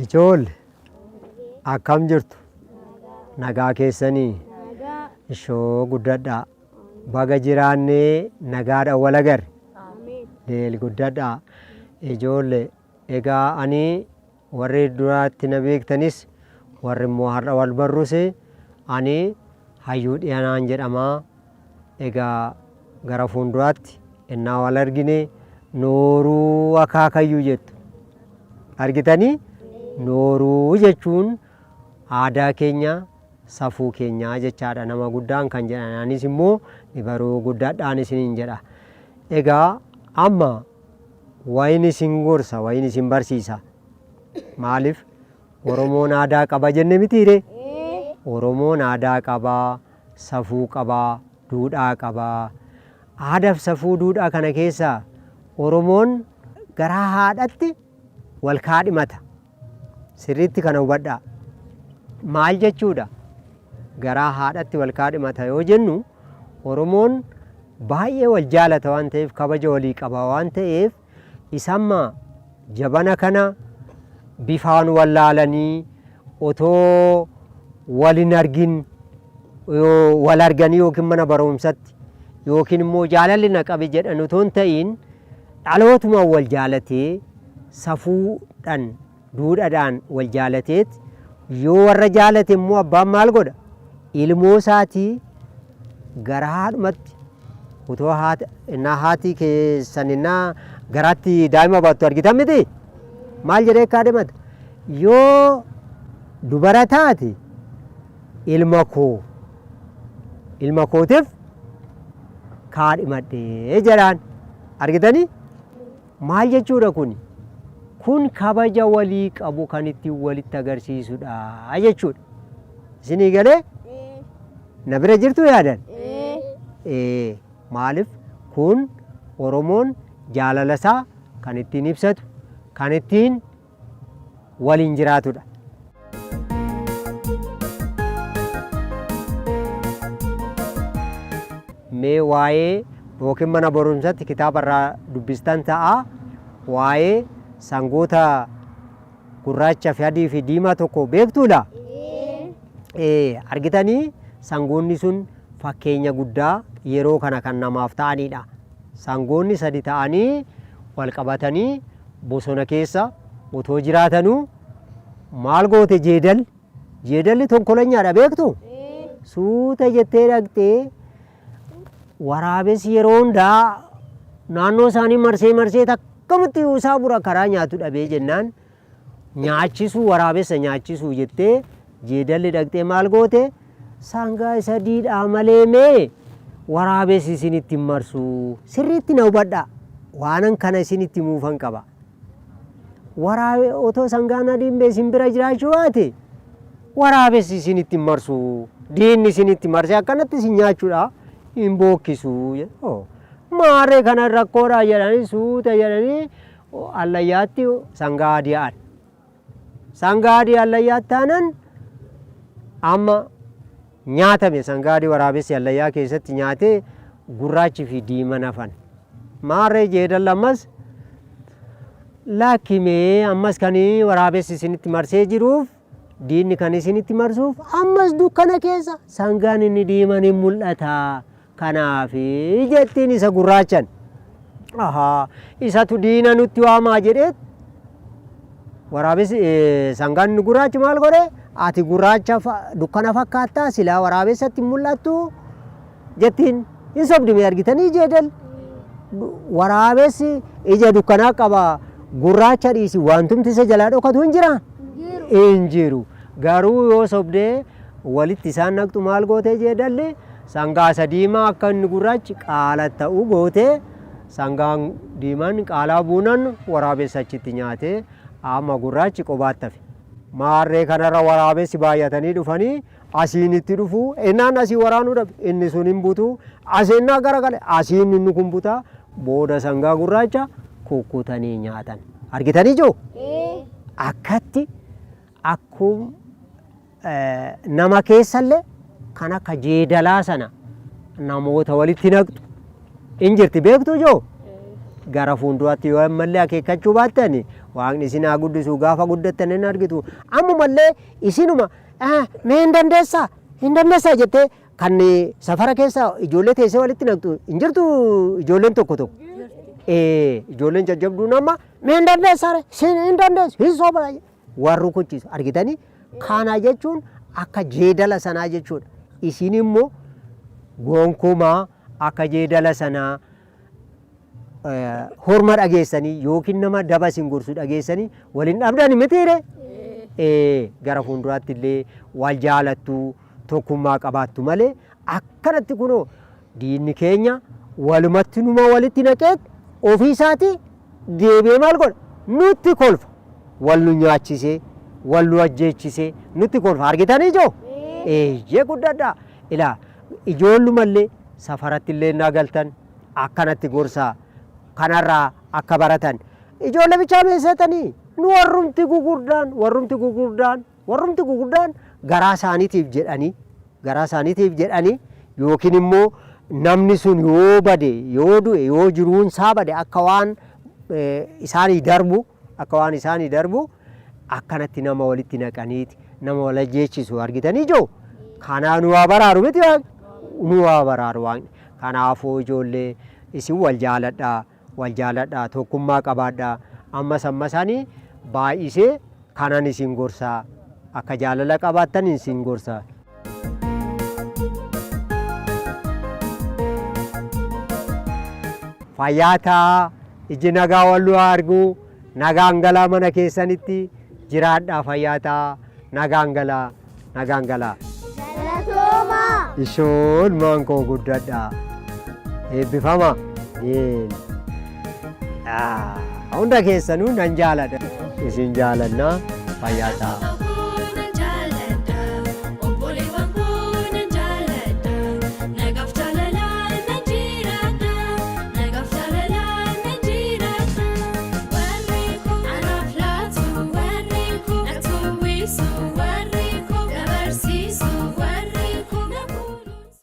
Ijoollee akkam jirtu? Nagaa keessanii? Ishoo guddadhaa. Baga jiraannee nagaadhaan wal agarre. Leel guddadhaa. Ijoollee egaa ani warri duraatti na beektanis warri immoo har'a wal barrus ani Hayyuu Dhiyaanaan jedhama. Egaa gara fuulduraatti innaa wal argine Nooruu Akaakayyuu jettu. Argitanii? Nooruu jechuun aadaa keenya safuu keenya jechaadha. Nama guddaan kan jedhan anis immoo baruu guddaadhaan isiniin jedha. Egaa amma wayin isin gorsa, wayin isin barsiisa. Maaliif Oromoon aadaa qaba jenne mitiire? Oromoon aadaa qaba, safuu qaba, duudhaa qaba. Aadaaf safuu duudhaa kana keessaa Oromoon garaa haadhatti wal kaadhimata. Sirriitti kana hubadhaa. Maal jechuudha? Garaa haadhatti wal kaadhimata yoo jennu Oromoon baay'ee wal jaalata waan ta'eef kabaja walii qaba waan ta'eef isamma jabana kana bifaan wal laalanii otoo wal hin argin wal arganii yookiin mana barumsatti yookiin immoo jaalalli na qabe jedhan otoo hin ta'in dhalootumaan wal jaalatee safuudhaan duudhaadhaan wal jaalateet yoo warra jaalate immoo abbaan maal godha? Ilmoo isaatii gara haadhumatti utoo haati keessan innaa garaatti daa'ima baattu argitan miti? Maal jedhee kaadhimata? Yoo dubara taate ilma kootiif kaadhimadhee jedhaan. Argitanii? Maal jechuudha kuni? Kun kabaja walii qabu kan ittiin walitti agarsiisudha jechuudha. Isinii galee? Na bira jirtu yaadan? Maaliif kun Oromoon jaalala isaa kan ittiin ibsatu, kan ittiin waliin jiraatudha. Mee waa'ee yookiin mana barumsatti kitaaba irraa dubbistan ta'a. Waa'ee sangoota gurraacha fi adii fi diimaa tokko beektuudha? Argitanii? Sangoonni sun fakkeenya guddaa yeroo kana kan namaaf ta'anidha. Sangoonni sadi ta'anii wal qabatanii bosona keessa otoo jiraatanuu maal goote jeedalli tonkolanyaadha beektu? Suuta jettee dhaqxee waraabessi yeroo hundaa naannoo isaanii marsee akkamitti isaa bura karaa nyaatu dhabee jennaan nyaachisuu waraabessa nyaachisuu jettee jeedalli dhaqxee maal goote? Sangaa isa diidhaa malee mee waraabessi isinitti marsu. Sirriitti na hubadhaa. Waanan kana isinitti muufan qaba. Otoo sangaan adiin bee isin bira jiraachuu baate waraabessi isinitti marsu. Diinni isinitti marsee akkanatti isin nyaachuudha hin bookkisu. Maarree kana rakkoodhaa jedhanii suuta jedhanii allayyaatti sangaa adii aan. Sangaa adii allayyaatti aanan amma nyaatame sangaa adii waraabessi allayyaa keessatti nyaatee gurraachi fi diimaan hafan. Maarree jeedalli ammas lakkimee ammas kan waraabessi isinitti marsee jiruuf diinni kan isinitti marsuuf ammas dukkana keessa sangaan inni diimaan hin mul'ata. Kanaaf jettiin isa gurraachan. Isatu diina nutti waamaa jedheet waraabessi sangaan inni gurraachi maal godhe? Ati gurraacha dukkana fakkaattaa silaa waraabessatti mul'attu jettiin hin sobdime. Argitanii jeedal waraabessi ija dukkanaa qaba gurraacha dhiisi wantumti isa jalaa dhokatu hin jira? Hin jiru. Garuu yoo sobdee walitti isaan naqxu maal goote jeedalli? Sangaa isa diimaa akka inni gurraachi qaala ta'u goote sangaan diimaan qaalaa buunan waraabessa achitti nyaate amma gurraachi qobaatti hafe. Maarree kanarra waraabessi baay'atanii dhufanii asiin itti dhufu innaan asii waraanuu dhabe inni sun hin butu asiinnaa garagale asiin inni kun butaa booda sangaa gurraacha kukkutanii nyaatan. Argitanii joo? Akkatti akkuma nama keessallee kan akka jeedalaa sana namoota walitti naqxu injirti beektu joo gara fuulduraatti yoo ammallee akeekkachuu baattani waaqni isin haa guddisu gaafa guddattan hin argitu ammumallee isinuma mee hin dandeessaa jettee kan safara keessa ijoollee teessee walitti naqxu hin jirtu ijoolleen tokko tokko ijoolleen jajjabduun amma mee hin dandeessu hin sobaa warri kuchiisu argitanii kana jechuun akka jeedala sanaa jechuudha isin immoo gonkumaa akka jeedala sanaa horma dhageessanii yookiin nama daba isin gorsu dhageessanii waliin dhabdani mitiire gara fuulduraatti illee wal jaalattu tokkummaa qabaattu malee akkanatti kunoo diinni keenya walumatti numa walitti naqeet ofii isaatii deebi'ee maal godha nutti kolfa wal nu nyaachisee wal nu ajjeechisee nutti kolfa argitanii joo jee guddaadha ilaa ijoollumallee safaratti illee nagaltan akkanatti gorsaa kanarraa akka baratan ijoollee bichaa beeksatanii nu warrumti gugurdaan garaa isaaniitiif jedhanii yookiin immoo namni sun yoo bade yoo du'e yoo jiruun isaa bade akka waan isaanii darbu akkanatti nama walitti naqaniiti nama wal ajjeechisu argitanii joo kanaa nu waa baraaru miti nu waa baraaru waaqni kanaafuu ijoollee isin wal jaaladhaa tokkummaa qabaadhaa ammasaanii baay'isee kanan isin gorsaa akka jaalala qabaattan isin gorsaa. Fayyaataa iji nagaa wal argu nagaan galaa mana keessanitti jiraadhaa fayyaataa nagaan galaa. Ishoon maankoo guddadhaa eebbifama hunda keessanuu nan jaaladha isin jaalannaa fayyaataa.